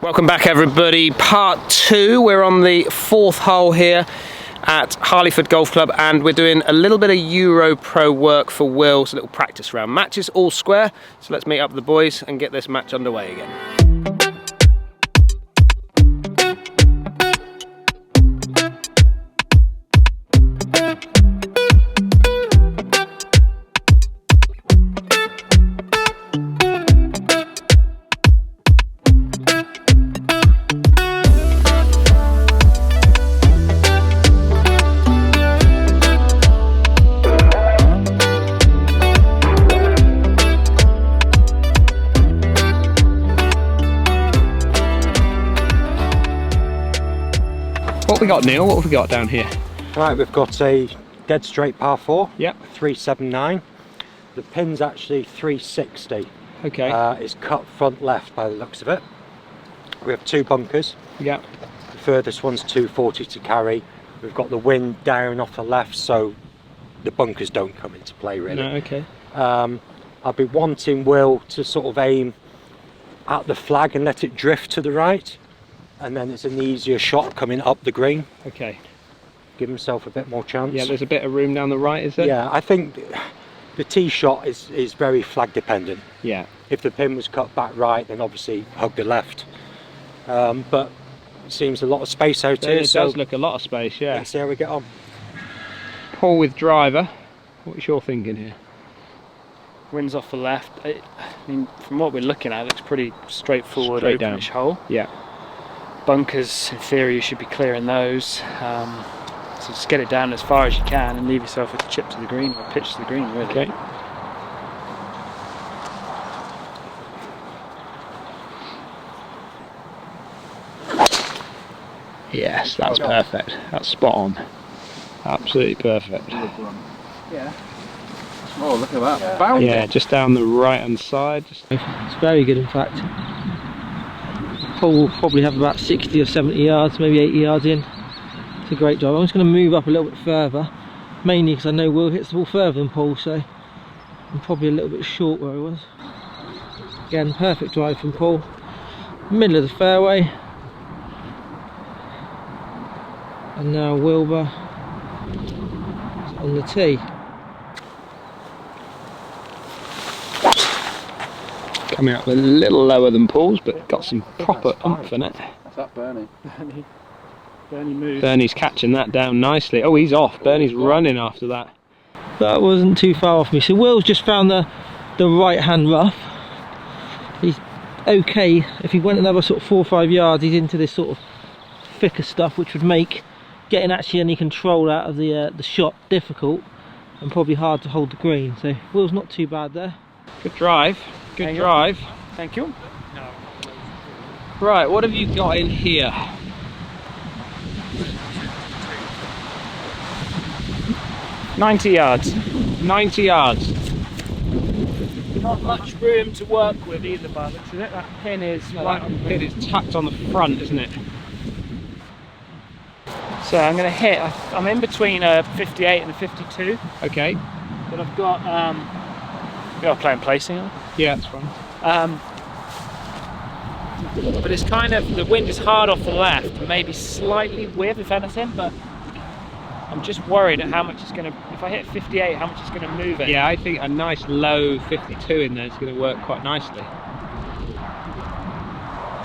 Welcome back everybody, part 2. We're on the 4th hole here at Harleyford Golf Club and we're doing a little bit of EuroPro work for Will, so a little practice round. Match is all square, so let's meet up with the boys and get this match underway again. What we got, Neil? What have we got down here? Right, we've got a dead straight par 4. Yep. 379. The pin's actually 360. Okay. It's cut front left by the looks of it. We have 2 bunkers. Yep. The furthest one's 240 to carry. We've got the wind down off the left, so the bunkers don't come into play really. No, okay. I'll be wanting Will to sort of aim at the flag and let it drift to the right. And then it's an easier shot coming up the green. Okay. Give himself a bit more chance. Yeah, there's a bit of room down the right, is there? Yeah, I think the tee shot is very flag dependent. Yeah. If the pin was cut back right, then obviously hug the left. But it seems a lot of space out here. It does look a lot of space, yeah. Let's see how we get on. Paul with driver. What's your thinking here? Wind's off the left. I mean, from what we're looking at, it looks pretty straightforward, Straight down. openish hole. Yeah. Bunkers, in theory, you should be clearing those. So just get it down as far as you can and leave yourself with a chip to the green or pitch to the green, really. Okay. Yes, that's perfect. That's spot on. Absolutely perfect. Yeah. Oh, look at that. Bound Yeah, just down the right hand side. It's very good, in fact. Hole will probably have about 60 or 70 yards, maybe 80 yards in. It's a great drive. I'm just going to move up a little bit further, mainly because I know Will hits the ball further than Paul, so I'm probably a little bit short where I was. Again, perfect drive from Paul. Middle of the fairway. And now Wilbur is on the tee. Coming up a little lower than Paul's, but got some proper oomph in it. What's that, Bernie? Bernie moves. Bernie's catching that down nicely. Oh, he's off. Bernie's running after that. That wasn't too far off me. So Will's just found the right hand rough. He's okay. If he went another sort of 4 or 5 yards, he's into this sort of thicker stuff, which would make getting actually any control out of the shot difficult and probably hard to hold the green. So Will's not too bad there. Good drive. Good drive. Thank you. Right, what have you got in here? $90 yards. 90 yards. Not much room to work with either, by the looks of it. That pin is right on the It is tucked on the front, isn't it? So I'm going to hit. I'm in between a 58 and a 52. Okay. But I've got playing placing. Yeah, that's fine. But it's kind of, the wind is hard off the left, maybe slightly with, if anything, but I'm just worried at how much it's going to, if I hit 58, how much it's going to move it. Yeah, I think a nice low 52 in there is going to work quite nicely.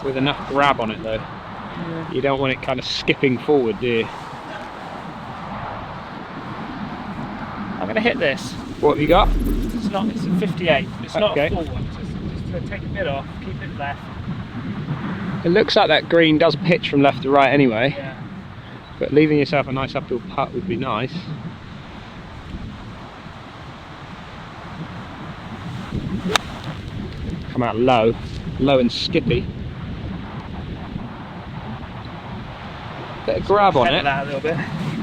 With enough grab on it though. Yeah. You don't want it kind of skipping forward, do you? I'm going to hit this. What have you got? It's a 58. It's not Okay. a full one. Just to take a bit off, keep it left. It looks like that green does pitch from left to right anyway. Yeah. But leaving yourself a nice uphill putt would be nice. Come out low and skippy. Bit of grab on it. That a little bit.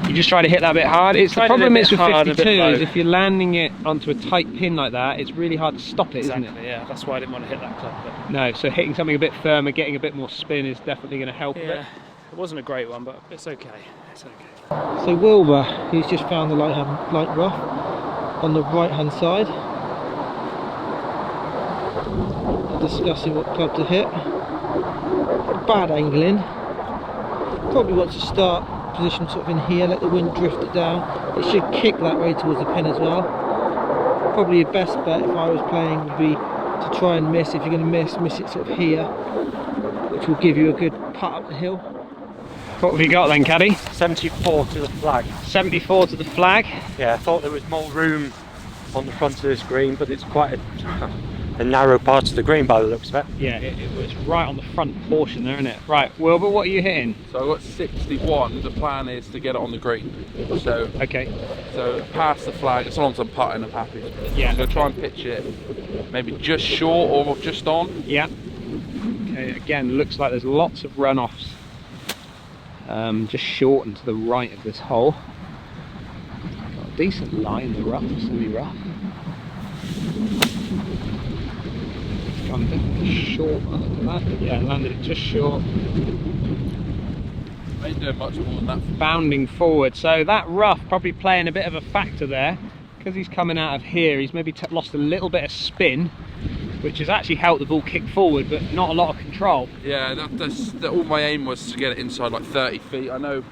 You just try to hit that a bit hard. It's the Try to problem hit is a bit with hard, a bit 52 is low. if you're landing it onto a tight pin like that, it's really hard to stop it, isn't Exactly, it? yeah. That's why I didn't want to hit that club. But No, so hitting something a bit firmer, getting a bit more spin is definitely going to help a bit. yeah, it wasn't a great one, but it's okay. It's okay. So Wilbur, he's just found the light rough on the right hand side. Discussing what club to hit. bad angling. Probably want to start position sort of in here, let the wind drift it down. It should kick that way towards the pin as well. Probably your best bet if I was playing would be to try and miss. If you're going to miss it sort of here, which will give you a good putt up the hill. What have you got then, caddy? 74 to the flag. 74 to the flag. Yeah, I thought there was more room on the front of this green, but it's quite a narrow part of the green by the looks of it. Yeah, it was right on the front portion there, isn't it? Right, Wilbur, what are you hitting? So I've got 61. The plan is to get it on the green. So Okay. So past the flag, as long as I'm putting, I'm happy. Yeah. So try and pitch it maybe just short or just on. Yeah. Okay, again, looks like there's lots of runoffs. Just short and to the right of this hole. Got a decent lie in the rough, semi-rough. It's gone definitely short. Look at that. Yeah, landed it just short. Ain't doing much more than that. Bounding forward. So that rough probably playing a bit of a factor there. Because he's coming out of here, he's maybe lost a little bit of spin, which has actually helped the ball kick forward, but not a lot of control. Yeah, all my aim was to get it inside like 30 feet. I know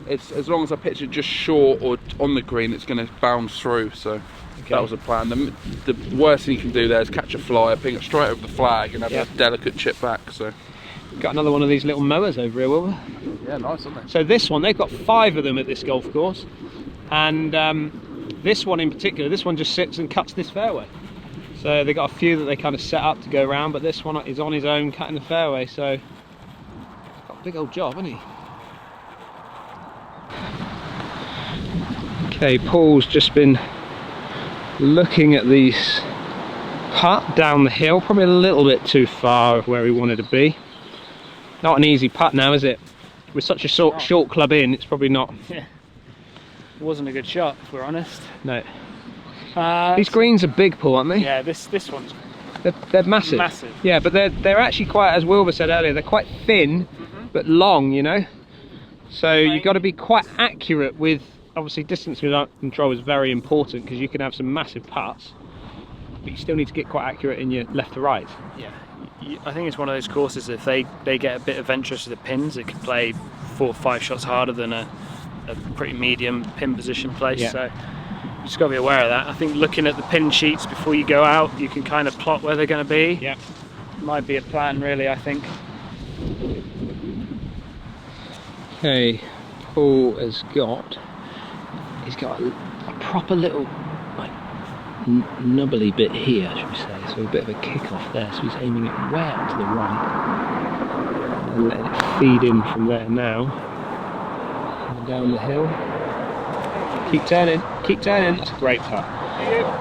it's as long as I pitch it just short or on the green, it's going to bounce through. So that was the plan. The worst thing you can do there is catch a flyer, ping it straight over the flag, and have a delicate chip back. So got another one of these little mowers over here, Wilbur. Yeah, nice, isn't it? So this one, they've got 5 of them at this golf course, and this one in particular, this one just sits and cuts this fairway. So they've got a few that they kind of set up to go around, but this one is on his own cutting the fairway, so he's got a big old job, hasn't he? Okay, Paul's just been looking at these putt down the hill, probably a little bit too far of where he wanted to be. Not an easy putt now, is it? With such a short club in, it's probably not. Yeah. It wasn't a good shot, if we're honest. No. These greens are big, Paul, aren't they? Yeah, this one's they're massive. massive. Yeah, but they're actually quite, as Wilbur said earlier, they're quite thin, but long, you know. So you've got to be quite accurate with, obviously distance control is very important because you can have some massive putts, but you still need to get quite accurate in your left to right. Yeah, I think it's one of those courses, if they get a bit adventurous with the pins, it can play 4 or 5 shots harder than a pretty medium pin position place. Yeah. So you just got to be aware of that. I think looking at the pin sheets before you go out, you can kind of plot where they're going to be. Yeah, might be a plan, really, I think. Okay, Paul has got, he's got a proper little like nubbly bit here, should we say, so a bit of a kick off there, so he's aiming it way out to the right and letting it feed in from there now. And down the hill. Keep turning, that's a great putt.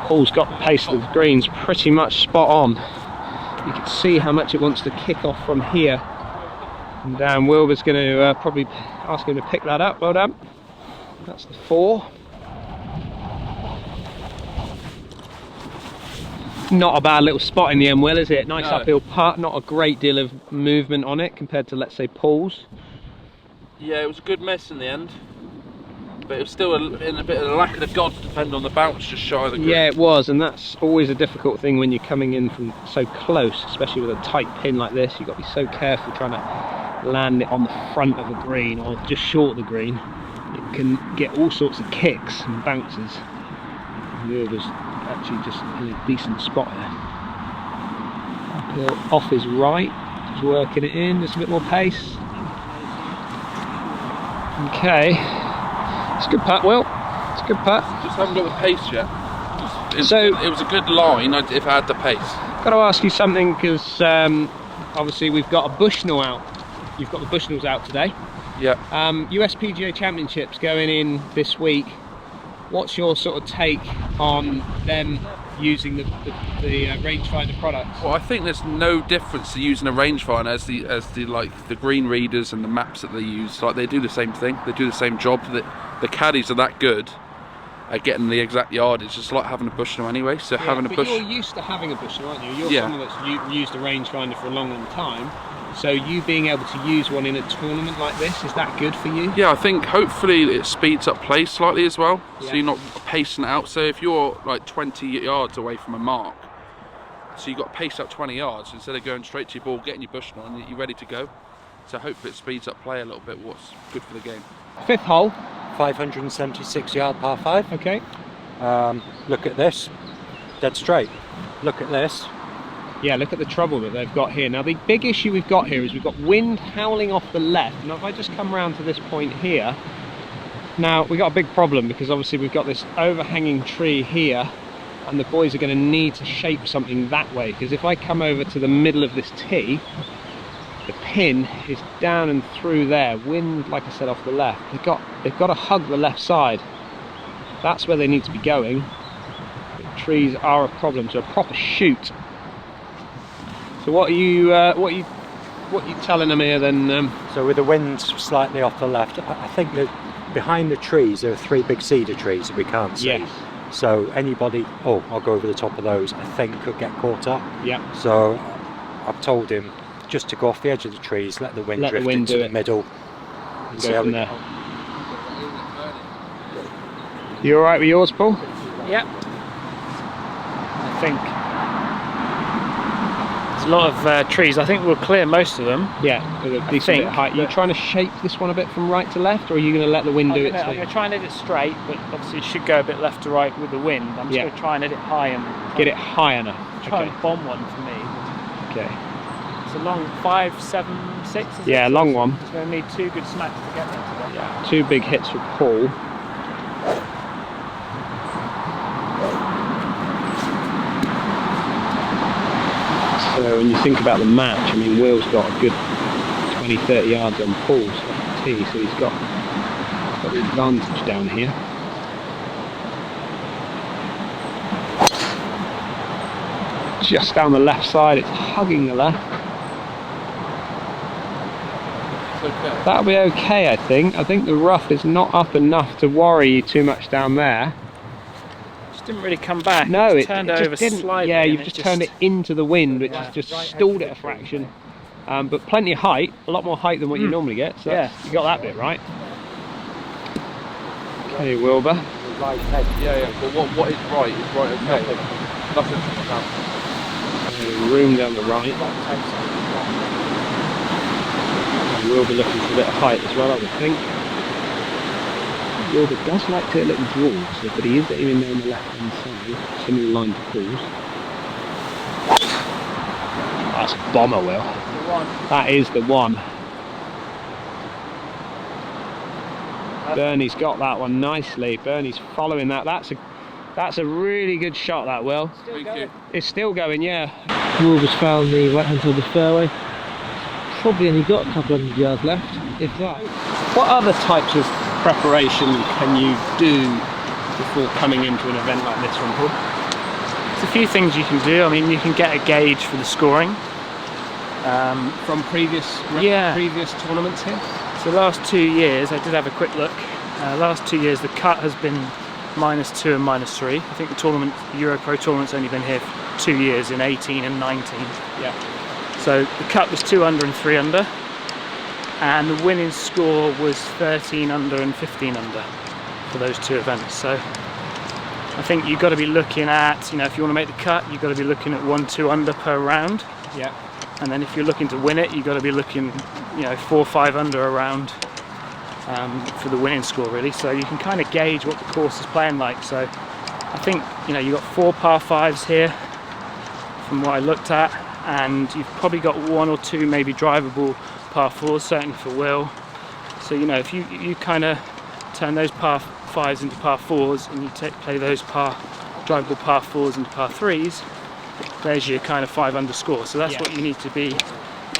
Paul's got the pace of the greens pretty much spot on. You can see how much it wants to kick off from here. And down, Wilbur's going to probably ask him to pick that up. Well done. That's the 4. Not a bad little spot in the end, Will, is it? Nice uphill putt, not a great deal of movement on it compared to, let's say, Paul's. Yeah, it was a good miss in the end, but it was still in a bit of a lack of the gods, depending on the bounce just shy of the green. Yeah, it was, and that's always a difficult thing when you're coming in from so close, especially with a tight pin like this. You've got to be so careful trying to land it on the front of a green or just short of the green. It can get all sorts of kicks and bounces. Wilbur's actually just in a decent spot here. Uphill off his right, just working it in, just a bit more pace. Okay, it's a good putt, Will. It's a good putt. Just haven't got the pace yet. It was a good line if I had the pace. Got to ask you something, because obviously we've got a Bushnell out. You've got the Bushnells out today. Yeah. US PGA Championships going in this week. What's your sort of take on them using the rangefinder products? Well, I think there's no difference to using a rangefinder as the green readers and the maps that they use. Like, they do the same thing. They do the same job. The caddies are that good at getting the exact yardage. It's like having a Bushnell anyway. So having a Bushnell. You're used to having a Bushnell, aren't you? You're someone that's used a rangefinder for a long, long time. So you being able to use one in a tournament like this, is that good for you? Yeah, I think hopefully it speeds up play slightly as well. Yeah. So you're not pacing it out. So if you're like 20 yards away from a mark, so you've got to pace up 20 yards instead of going straight to your ball, getting your Bushnell and you're ready to go. So hopefully it speeds up play a little bit, what's good for the game. 5th hole. 576 yard par 5. Okay. Look at this, dead straight. Look at this. Yeah, look at the trouble that they've got here. Now the big issue we've got here is we've got wind howling off the left. Now if I just come around to this point here, now we've got a big problem because obviously we've got this overhanging tree here and the boys are going to need to shape something that way, because if I come over to the middle of this tee, the pin is down and through there, wind like I said off the left. They've got to hug the left side. That's where they need to be going. The trees are a problem, so a proper shoot. So what are you telling them here then? So with the wind slightly off the left, I think that behind the trees there are 3 big cedar trees that we can't see. Yes. So anybody, I'll go over the top of those, I think could get caught up. Yeah. So I've told him just to go off the edge of the trees, let the wind drift into the middle, and go from there. You alright with yours, Paul? Yep. I think there's a lot of trees. I think we'll clear most of them. Yeah, with a decent bit of height. Are you trying to shape this one a bit from right to left, or are you going to let the wind do its thing? I'm going to try and hit it straight, but obviously it should go a bit left to right with the wind. I'm just going to try and hit it high and get it high enough. Try and bomb one for me. Okay. It's a long 5, 7, 6. Yeah, long one. It's going to need 2 good smacks to get there today. Yeah. 2 big hits for Paul. So when you think about the match, I mean, Will's got a good 20-30 yards on Paul's tee, so he's got the advantage down here. Just down the left side, it's hugging the left. Okay. That'll be okay, I think. I think the rough is not up enough to worry you too much down there. Just didn't really come back. No, it turned just over didn't. slightly. Yeah, you've just turned it into the wind, which has just stalled it a fraction. But plenty of height, a lot more height than what you normally get. So Yeah. you got that bit right. Okay, Wilbur. Yeah, but what is right is right, okay. Nothing to count. Room down the right. We'll be looking for a bit of height as well, I would think. Wilbur does like to hit little draws, so, but he is aiming down the left hand side, similar line to Paul's. That's a bomber, Will. That is the one. Bernie's got that one nicely. Bernie's following that. That's a really good shot, that, Will. Thank you. It's still going, yeah. Wilbur's found the right hand side of the fairway. Probably only got a couple hundred yards left, if that. What other types of preparation can you do before coming into an event like this one, Paul? There's a few things you can do. I mean, you can get a gauge for the scoring. From previous tournaments here? So the last 2 years, I did have a quick look. Last 2 years, the cut has been -2 and -3. I think the EuroPro tournament's only been here for 2 years, in 18 and 19. Yeah. So the cut was 2 under and 3 under, and the winning score was 13 under and 15 under for those 2 events. So I think you've got to be looking at, you know, if you want to make the cut, you've got to be looking at 1-2 under per round. Yeah. And then if you're looking to win it, you've got to be looking, you know, 4-5 under a round for the winning score, really. So you can kind of gauge what the course is playing like. So I think, you know, you've got 4 par 5s here from what I looked at, and you've probably got 1 or 2 maybe drivable par 4s, certainly for Will. So, you know, if you kind of turn those par 5s into par 4s and you play those drivable par 4s into par 3s, there's your kind of 5 under score. So that's what you need to be.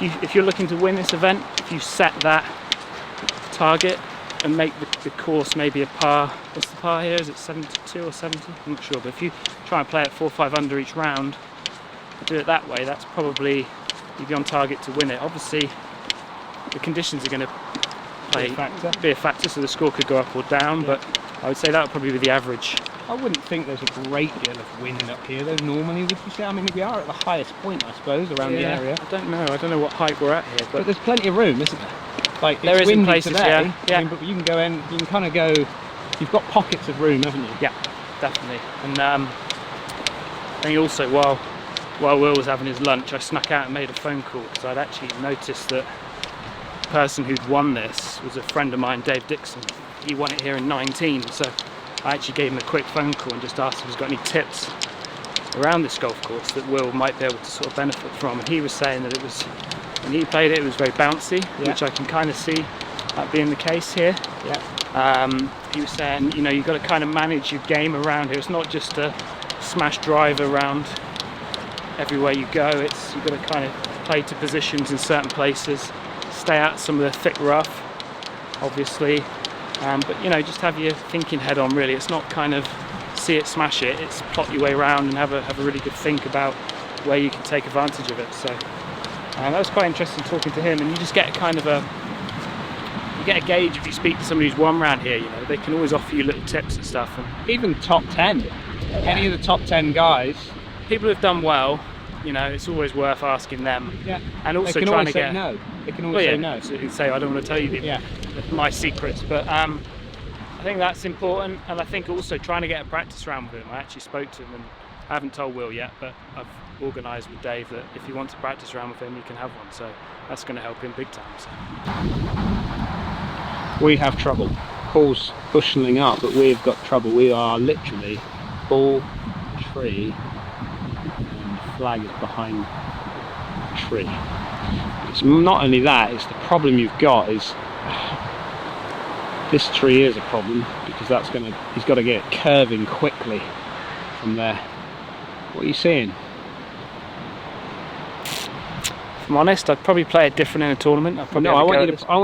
If you're looking to win this event, if you set that target and make the course maybe a par, what's the par here? Is it 72 or 70? I'm not sure, but if you try and play it 4 or 5 under each round, do it that way, that's probably, you'd be on target to win it. Obviously, the conditions are going to be a factor, so the score could go up or down, but I would say that would probably be the average. I wouldn't think there's a great deal of wind up here, though, normally, would you say? I mean, we are at the highest point, I suppose, around the area. I don't know what height we're at here, but there's plenty of room, isn't there? Like, there is in places, today, yeah. I mean, but you can go in, you can kind of go, you've got pockets of room, haven't you? Yeah, definitely. And I think also, while Will was having his lunch, I snuck out and made a phone call, because I'd actually noticed that person who'd won this was a friend of mine, Dave Dixon. He won it here in 19, so I actually gave him a quick phone call and just asked if he's got any tips around this golf course that Will might be able to sort of benefit from. And he was saying that it was, when he played it, it was very bouncy, which I can kind of see that being the case here. He was saying, you know, you've got to kind of manage your game around here. It's not just a smash drive around everywhere you go. It's, you've got to kind of play to positions in certain places, stay out some of the thick rough, obviously, but you know, just have your thinking head on really. It's not kind of see it, smash it, it's plot your way around and have a really good think about where you can take advantage of it. So that was quite interesting talking to him, and you just get kind of you get a gauge if you speak to somebody who's won around here. You know, they can always offer you little tips and stuff. And even top 10, any of the top 10 guys, people who've done well, you know, it's always worth asking them. And also they can trying always to get say no. They can always say no. So you can say, I don't want to tell you my secrets, but I think that's important. And I think also trying to get a practice round with him. I actually spoke to him, and I haven't told Will yet, but I've organised with Dave that if he wants a practice round with him, you can have one. So that's going to help him big time. So. We have trouble. Paul's bushnelling up, but we've got trouble. We are literally ball, tree, and the flag is behind the tree. It's not only that, it's the problem you've got is this tree is a problem, because that's gonna, he's got to get it curving quickly from there. What are you seeing? If I'm honest, I'd probably play it different in a tournament. No, I want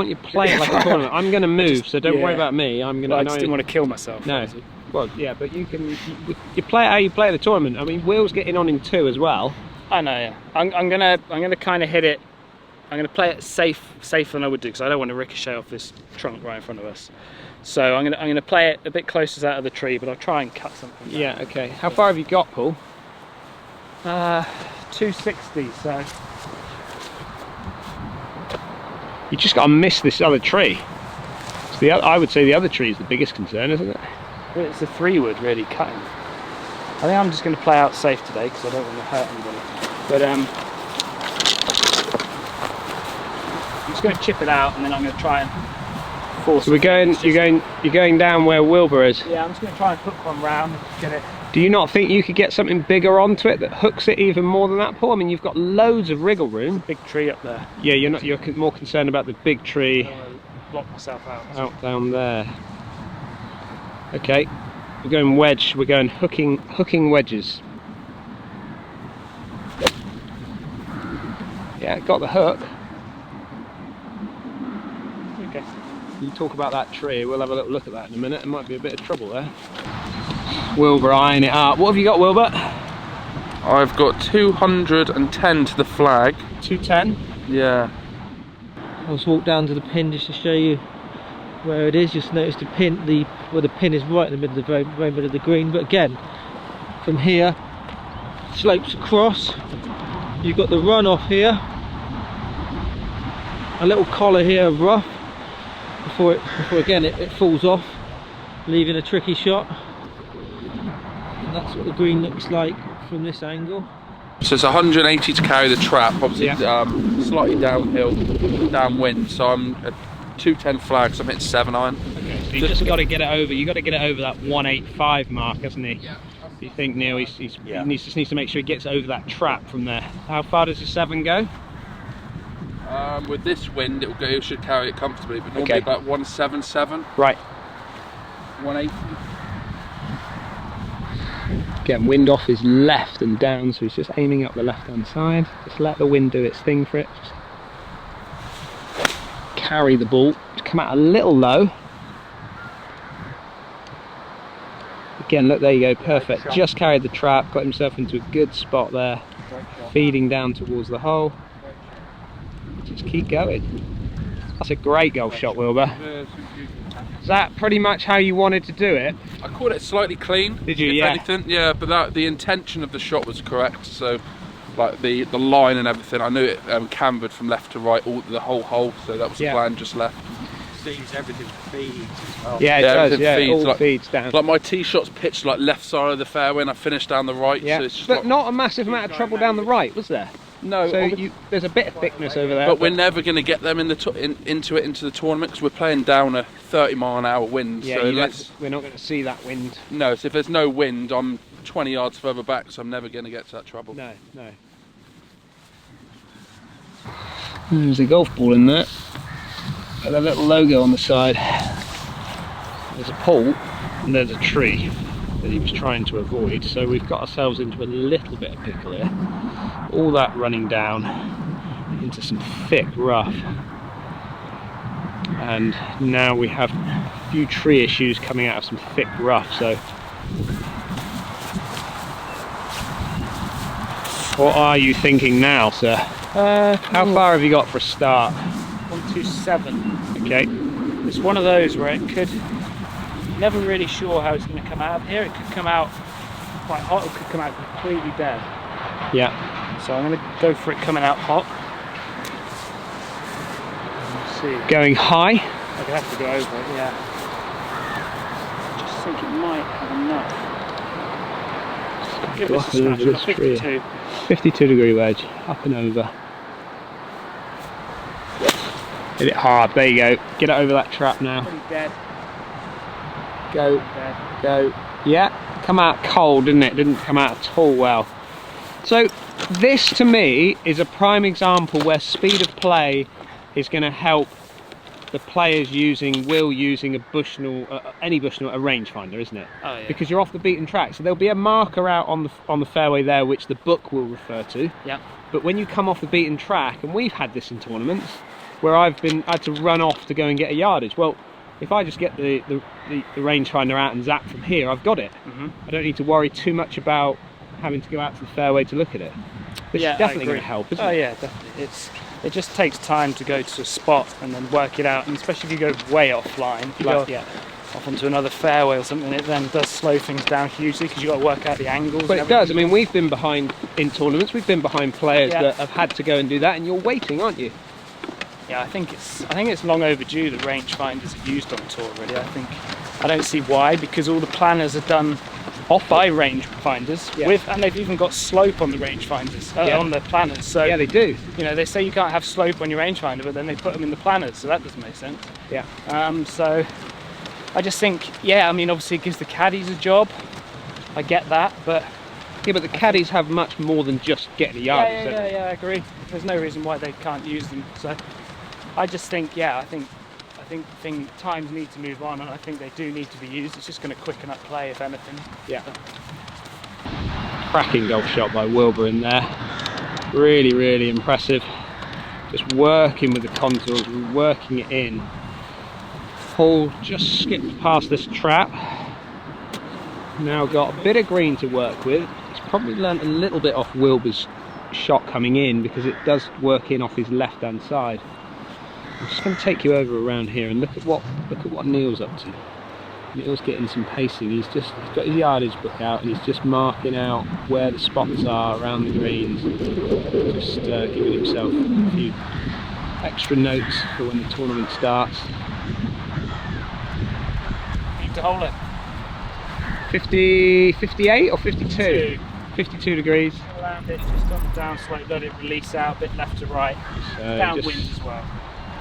you to play it like a tournament. I'm going to move, so don't worry about me. I'm going to. I just didn't want to kill myself. No. Well, yeah, but you can. You play it how you play the tournament. I mean, Will's getting on in 2 as well. I know. Yeah. I'm gonna kind of hit it. I'm gonna play it safer than I would do, because I don't want to ricochet off this trunk right in front of us. So I'm gonna play it a bit closer out of the tree, but I'll try and cut something down. Yeah. Okay. How far have you got, Paul? 260. So. You just got to miss this other tree. So I would say the other tree is the biggest concern, isn't it? Well, it's the 3-wood really cutting. I think I'm just going to play out safe today because I don't want to hurt anybody. But I'm just going to chip it out, and then I'm going to try and force. So you're going down where Wilbur is. Yeah, I'm just going to try and hook one round and get it. Do you not think you could get something bigger onto it that hooks it even more than that, Paul? I mean, you've got loads of wriggle room. Big tree up there. Yeah, you're more concerned about the big tree. I don't want to block myself out. Out down there. Okay, we're going wedge. We're going hooking wedges. Yeah, got the hook. Okay. You talk about that tree. We'll have a little look at that in a minute. There might be a bit of trouble there. Wilbur eyeing it up. What have you got, Wilbur? I've got 210 to the flag. 210? Yeah. I'll just walk down to the pin just to show you where it is. Just notice the pin, where the pin is right in the middle of the very middle of the green. But again, from here, slopes across. You've got the runoff here, a little collar here of rough before again it falls off, leaving a tricky shot. And that's what the green looks like from this angle. So it's 180 to carry the trap, obviously slightly downhill, downwind, so I'm at 210 flag, so I'm hitting 7-iron. Okay, so you just got to get it over, you got to get it over that 185 mark, hasn't he? Yeah. Do you think, Neil, he just needs to make sure he gets over that trap from there? How far does the 7 go? With this wind, it should carry it comfortably, but normally about 177. Right. 180. Again, wind off his left and down, so he's just aiming up the left-hand side. Just let the wind do its thing for it. Just carry the ball. Just come out a little low. Again, look, there you go, perfect. Just carried the trap, got himself into a good spot there, feeding down towards the hole. Just keep going. That's a great golf shot, Wilbur. Is that pretty much how you wanted to do it? I caught it slightly clean. Did you? If anything, yeah, but the intention of the shot was correct. So, like the line and everything, I knew it cambered from left to right, the whole hole. So that was the plan, just left. Sees everything feeds as well. Yeah, it does. Yeah, feeds, it all feeds down. Like my tee shot's pitched like left side of the fairway, and I finished down the right. Yeah, so it's just but not a massive amount of trouble down the right, was there? No, So there's a bit of thickness over there. but we're never going to get them into the tournament because we're playing down a 30-mile-an-hour wind. Yeah, so we're not going to see that wind. no, so if there's no wind, I'm 20 yards further back, so I'm never going to get to that trouble. No. There's a golf ball in there, and a little logo on the side. There's a pole, and there's a tree that he was trying to avoid, so we've got ourselves into a little bit of pickle here. All that running down into some thick rough, and now we have a few tree issues coming out of some thick rough. So what are you thinking now, sir? How far have you got for a start? 127. Okay. It's one of those where it could, never really sure how it's going to come out here. It could come out quite hot, it could come out completely dead. Yeah. So I'm going to go for it coming out hot. Let's see. Going high. I'm going to have to go over it, yeah. I just think it might have enough. Give this a smash. We've got 52. 52 degree wedge, up and over. Hit it hard, there you go. Get it over that trap now. Pretty dead. Go, Dead. go. Yeah, come out cold, didn't it? Didn't come out at all well. So this to me is a prime example where speed of play is going to help the players using a Bushnell, any Bushnell, a rangefinder, isn't it? Oh, yeah. Because you're off the beaten track, so there'll be a marker out on the fairway there which the book will refer to. Yeah. But when you come off the beaten track, and we've had this in tournaments where I've had to run off to go and get a yardage. Well, if I just get the rangefinder out and zap from here, I've got it. I don't need to worry too much about having to go out to the fairway to look at it. This is definitely going to help, isn't it? Oh yeah, definitely. It just takes time to go to a spot and then work it out, and especially if you go way offline, if you go off onto another fairway or something, it then does slow things down hugely because you've got to work out the angles. But it does. I mean, we've been behind in tournaments. We've been behind players that have had to go and do that, and you're waiting, aren't you? Yeah, I think it's long overdue that rangefinders are used on tour. Really, I don't see why, because all the planners are done off by rangefinders and they've even got slope on the rangefinders on the planners. So yeah, they do. You know, they say you can't have slope on your rangefinder, but then they put them in the planners, so that doesn't make sense. Yeah. So I just think, I mean, obviously it gives the caddies a job. I get that, but yeah, but the caddies have much more than just getting a yardage. Yeah, I agree. There's no reason why they can't use them. So I just think, I think times need to move on, and I think they do need to be used. It's just going to quicken up play, if anything. Yeah. Cracking golf shot by Wilbur in there. Really, really impressive. Just working with the contours, working it in. Hole just skipped past this trap. Now got a bit of green to work with. He's probably learnt a little bit off Wilbur's shot coming in, because it does work in off his left-hand side. I'm just going to take you over around here and look at what Neil's up to. Neil's getting some pacing. He's got his yardage book out and he's just marking out where the spots are around the greens. Just giving himself a few extra notes for when the tournament starts. Need to hold it. 58 or 52? 52 degrees. Around it, just on the downslope, let it release out a bit left to right. Downwind as well.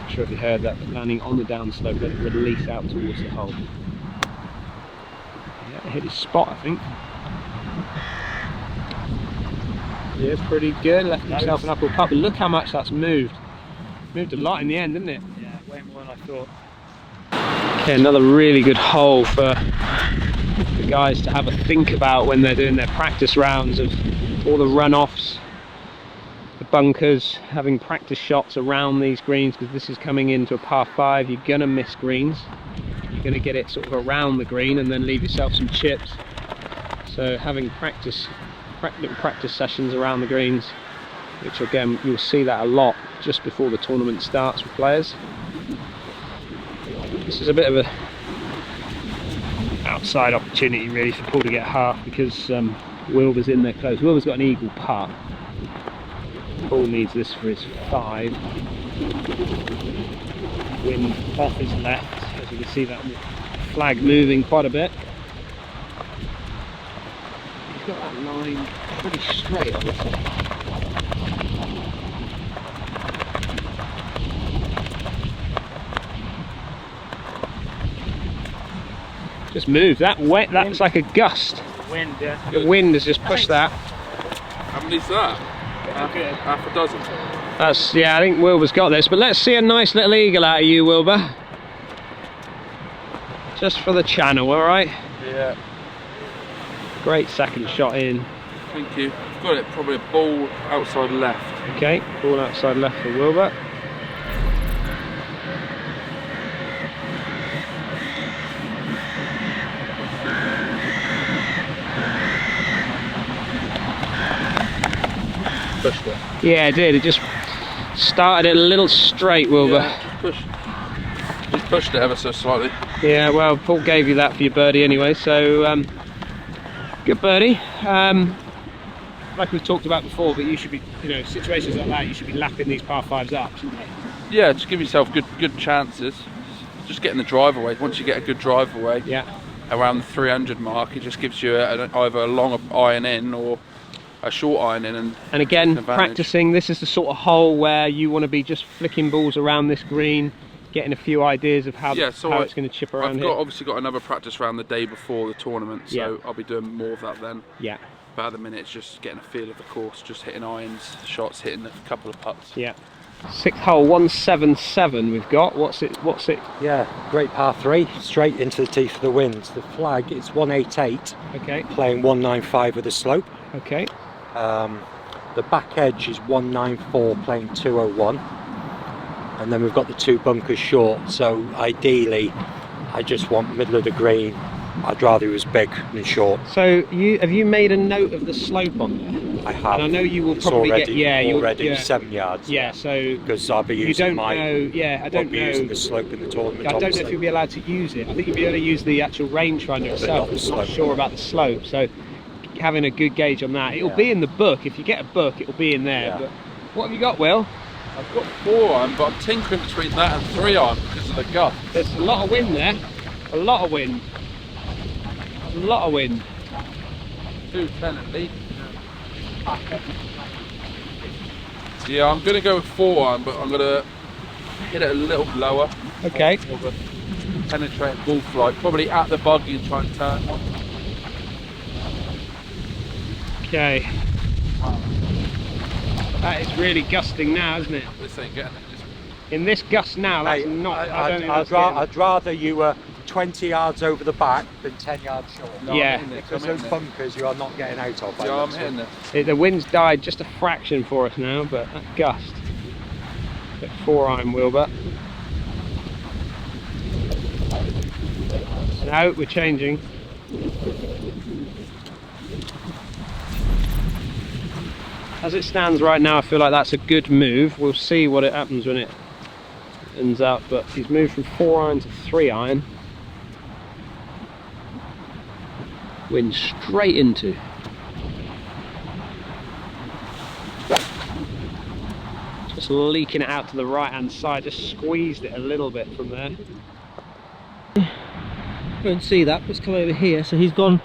Not sure if you heard that, but landing on the downslope, let it release out towards the hole. Yeah, it hit his spot, I think. Yeah, pretty good. Left himself an uphill putt, but look how much that's moved. Moved a lot in the end, didn't it? Yeah, way more than I thought. Okay, another really good hole for the guys to have a think about when they're doing their practice rounds of all the runoffs, the bunkers, having practice shots around these greens, because this is coming into a par 5. You're gonna miss greens. You're gonna get it sort of around the green and then leave yourself some chips. So having little practice sessions around the greens, which again you'll see that a lot just before the tournament starts with players. This is a bit of a outside opportunity really for Paul to get half, because Wilbur's in there close. Wilbur's got an eagle putt. Paul needs this for his 5. Wind off his left, as you can see that flag moving quite a bit. He's got that line pretty straight on this. Just moved. That wet. That's like a gust. Wind, yeah. The wind has just pushed that. How many's that? Half a dozen. That's, yeah, I think Wilbur's got this. But let's see a nice little eagle out of you, Wilbur. Just for the channel, all right? Yeah. Great second shot in. Thank you. I've got it probably a ball outside left. Okay, ball outside left for Wilbur. Pushed it. Yeah, it did. It just started it a little straight, Wilbur. Yeah, just pushed it ever so slightly. Yeah, well, Paul gave you that for your birdie anyway, so good birdie. Like we've talked about before, but you should be, you know, situations like that, you should be lapping these par fives up, shouldn't you? Yeah, just give yourself good chances. Just getting the drive away. Once you get a good drive away, Yeah. around the 300 mark, it just gives you either a long iron in or a short iron in. And again, advantage. practicing, this is the sort of hole where you want to be just flicking balls around this green, getting a few ideas of how, Yeah, so how it's going to chip around I've here. obviously got another practice round the day before the tournament, so Yeah. I'll be doing more of that then. Yeah, But at the minute, it's just getting a feel of the course, just hitting irons, shots, hitting a couple of putts. yeah. Sixth hole, 177 we've got. What's it? Yeah, great par 3, straight into the teeth of the wind. The flag, it's 188, Okay, playing 195 with a slope. okay. The back edge is 194, playing 201. And then we've got the 2 bunkers short, so ideally I just want middle of the green. I'd rather it was big than short. So have you made a note of the slope on there? I have. And I know you will It's probably already, get, yeah, already yeah. 7 yards. Yeah, so Because I'll be you using don't my, know, yeah, I don't won't be using know. the slope in the tournament. I don't know if obviously. you'll be allowed to use it. I think you'll be able to use the actual rangefinder itself. not the I'm slope. not sure about the slope, so having a good gauge on that. It'll be in the book. If you get a book, it'll be in there. Yeah. But what have you got, Will? I've got 4 iron, but I'm tinkering between that and 3 iron because of the gut. There's a lot of wind there. A lot of wind. A lot of wind. 210 at least. Yeah, I'm going to go with 4 iron, but I'm going to hit it a little lower. Okay. More of a penetrating ball flight, probably at the buggy and try and turn one. Okay. That is really gusting now, isn't it? This ain't getting it. In this gust now, that's Mate, not. I don't think that's I'd rather you were 20 yards over the back than 10 yards short. No, yeah. Because those bunkers you are not getting out of. Yeah, I'm hitting it. The wind's died just a fraction for us now, but that gust. Bit 4 iron, Wilbur. No, we're changing. As it stands right now, I feel like that's a good move. We'll see what it happens when it ends up, but he's moved from 4 iron to 3 iron. Wind straight into. Just leaking it out to the right hand side, just squeezed it a little bit from there. Don't see that, let's come over here. So he's gone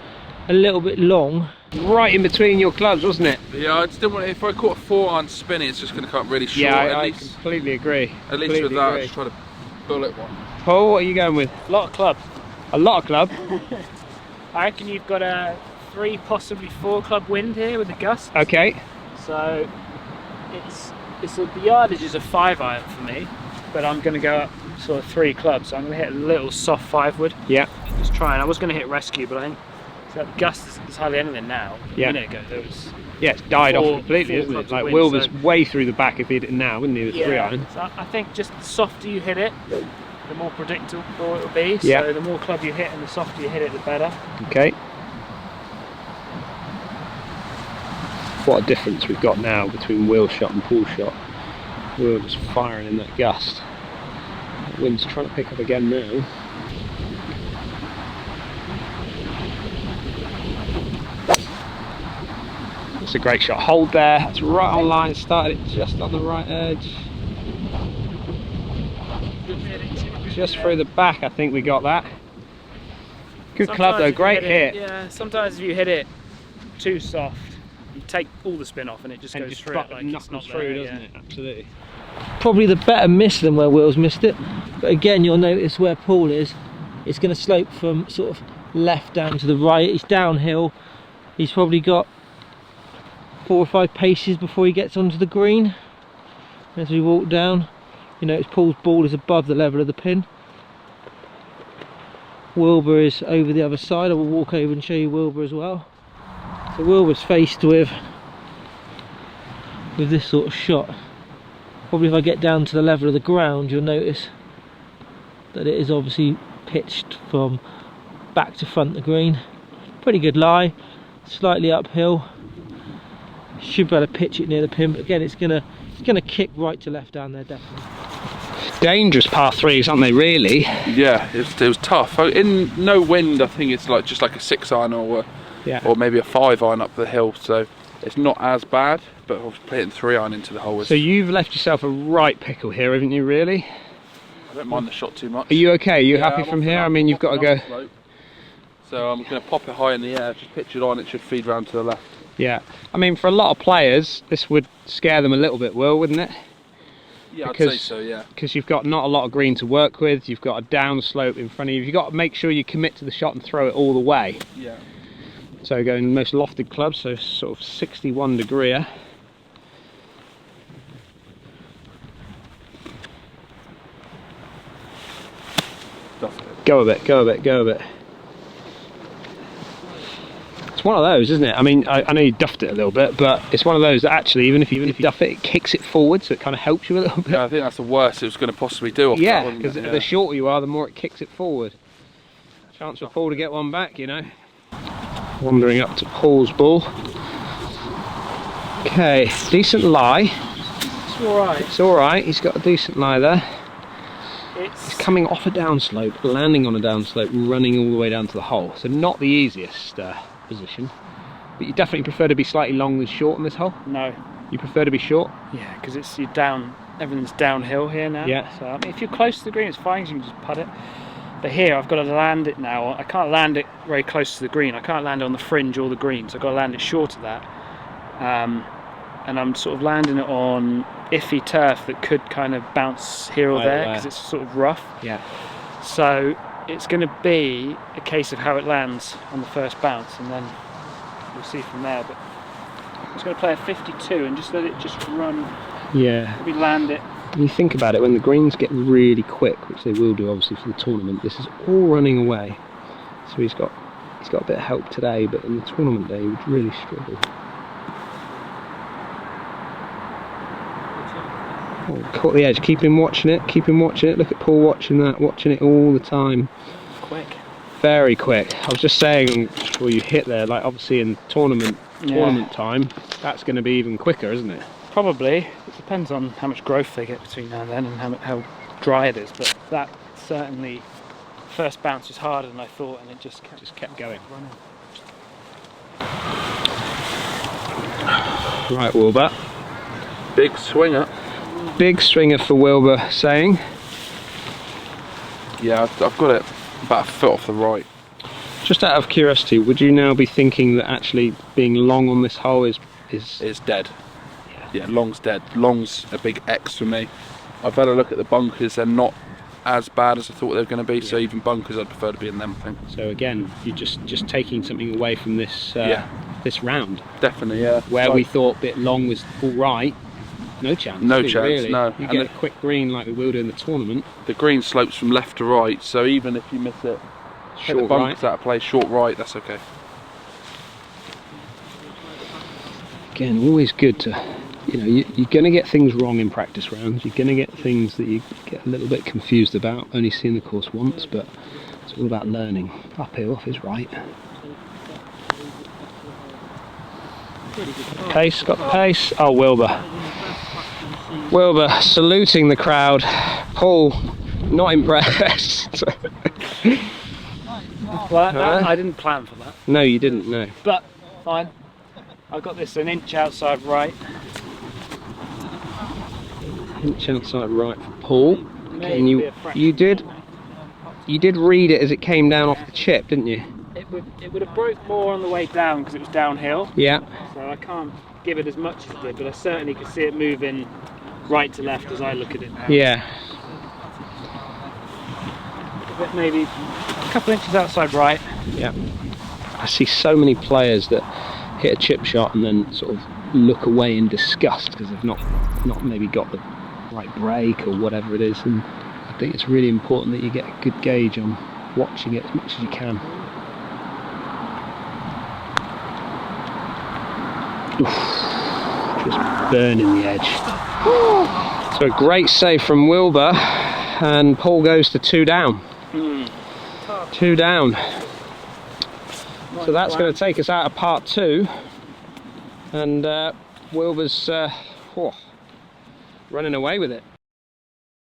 a little bit long. Right in between your clubs, wasn't it? Yeah, I just didn't want. If I caught a 4 iron spinning, it's just going to come really short. Yeah, at I least completely agree. with Completely that, I agree. just try to bullet one. Paul, what are you going with? A lot of club. A lot of club. I reckon you've got a 3, possibly 4 club wind here with the gust. Okay. So the yardage is a 5 iron for me, but I'm going to go up sort of 3 clubs. So I'm going to hit a little soft 5 wood. Yeah. Just trying. I was going to hit rescue, but I think the gust is hardly anything now. Yeah. A minute ago there was. Yeah, it's died off 4 completely, isn't it? clubs of Like wind, Wilbur's so- way through the back if he hit it now, wouldn't he? With 3 iron. So I think just the softer you hit it, the more predictable it will be. Yeah. So the more club you hit and the softer you hit it, the better. Okay. What a difference we've got now between Will shot and Paul shot. Will just firing in that gust. That wind's trying to pick up again now. That's a great shot. Hold there. That's right on line. Started it just on the right edge. Just through the back, I think we got that. Good club Sometimes though. if you Great hit hit. Yeah, sometimes if you hit it too soft, you take all the spin off and it just And goes just through it like it's knuckles not through, there, doesn't yeah. it? Absolutely. Probably the better miss than where Will's missed it. But again, you'll notice where Paul is, it's going to slope from sort of left down to the right. He's downhill. He's probably got 4 or 5 paces before he gets onto the green. As we walk down, you notice Paul's ball is above the level of the pin. Wilbur is over the other side. I will walk over and show you Wilbur as well. So Wilbur's faced with this sort of shot. Probably if I get down to the level of the ground, you'll notice that it is obviously pitched from back to front of the green. Pretty good lie, slightly uphill. Should be able to pitch it near the pin, but again it's gonna kick right to left down there, definitely. Dangerous par 3s, aren't they, really? Yeah, it was tough. In no wind, I think it's like just like a 6-iron or maybe a 5-iron up the hill, so it's not as bad, but I was putting 3-iron into the hole. So you've left yourself a right pickle here, haven't you, really? I don't mind the shot too much. Are you okay? Are you happy from here? I mean, you've got to go... Slope. So I'm going to pop it high in the air, just pitch it on, it should feed round to the left. Yeah, I mean, for a lot of players, this would scare them a little bit, Will, wouldn't it? Yeah, I'd say so, yeah. Because you've got not a lot of green to work with, you've got a down slope in front of you, you've got to make sure you commit to the shot and throw it all the way. Yeah. So going most lofted clubs, so sort of 61 degree. Go a bit, go a bit, go a bit. It's one of those, isn't it? I mean, I know you duffed it a little bit, but it's one of those that actually, even if you duff it, it kicks it forward, so it kind of helps you a little bit. Yeah, I think that's the worst it was going to possibly do. Off yeah, because the shorter you are, the more it kicks it forward. Chance for Paul to get one back, you know. Wandering up to Paul's ball. Okay, decent lie. It's alright. It's alright, he's got a decent lie there. He's coming off a downslope, landing on a downslope, running all the way down to the hole. So not the easiest position. But you definitely prefer to be slightly long than short on this hole? No. You prefer to be short? Yeah, because it's you're down. Everything's downhill here now. Yeah. So I mean, if you're close to the green, it's fine. You can just putt it. But here, I've got to land it now. I can't land it very close to the green. I can't land it on the fringe or the green. So I've got to land it short of that. And I'm sort of landing it on iffy turf that could kind of bounce here or there because it's sort of rough. Yeah. So it's going to be a case of how it lands on the first bounce, and then we'll see from there. But I'm just going to play a 52 and just let it just run. Yeah. Maybe land it. When you think about it, when the greens get really quick, which they will do obviously for the tournament, this is all running away. So he's got a bit of help today, but in the tournament day he would really struggle. Oh, caught the edge, keep him watching it, look at Paul watching that, watching it all the time. Quick. Very quick. I was just saying before you hit there, like obviously in tournament time, that's going to be even quicker, isn't it? Probably. It depends on how much growth they get between now and then and how dry it is, but that certainly, first bounce was harder than I thought, and it just kept going. Right, Wilbur. Big swinger. Big swinger for Wilbur, saying. Yeah, I've got it about a foot off the right. Just out of curiosity, would you now be thinking that actually being long on this hole is It's dead. Yeah, long's dead. Long's a big X for me. I've had a look at the bunkers, they're not as bad as I thought they were going to be, so even bunkers I'd prefer to be in them, I think. So again, you're just taking something away from this this round. Definitely, yeah. Where we thought bit long was all right, no chance. No chance, really. no. You get a quick green like we will do in the tournament. The green slopes from left to right, so even if you miss it, hit the bunkers out of play, short right, that's okay. Again, always good to, you know, you're going to get things wrong in practice rounds. You're going to get things that you get a little bit confused about, only seeing the course once, but it's all about learning. Uphill off his right. Pace, got the pace. Oh, Wilbur. Wilbur saluting the crowd. Paul, not impressed. Well, I didn't plan for that. No, you didn't, no. But, fine. I've got this an inch outside right. Inch outside right for Paul. And you did read it as it came down off the chip, didn't you? It would have broke more on the way down because it was downhill. Yeah. So I can't give it as much as it did, but I certainly could see it moving right to left as I look at it now. Yeah. a bit, maybe a couple inches outside right. Yeah. I see so many players that hit a chip shot and then sort of look away in disgust because they've not maybe got the right break or whatever it is, and I think it's really important that you get a good gauge on watching it as much as you can. Oof, just burning the edge. So a great save from Wilbur, and Paul goes to 2 down. 2 down. So that's going to take us out of part 2, and Wilbur's running away with it.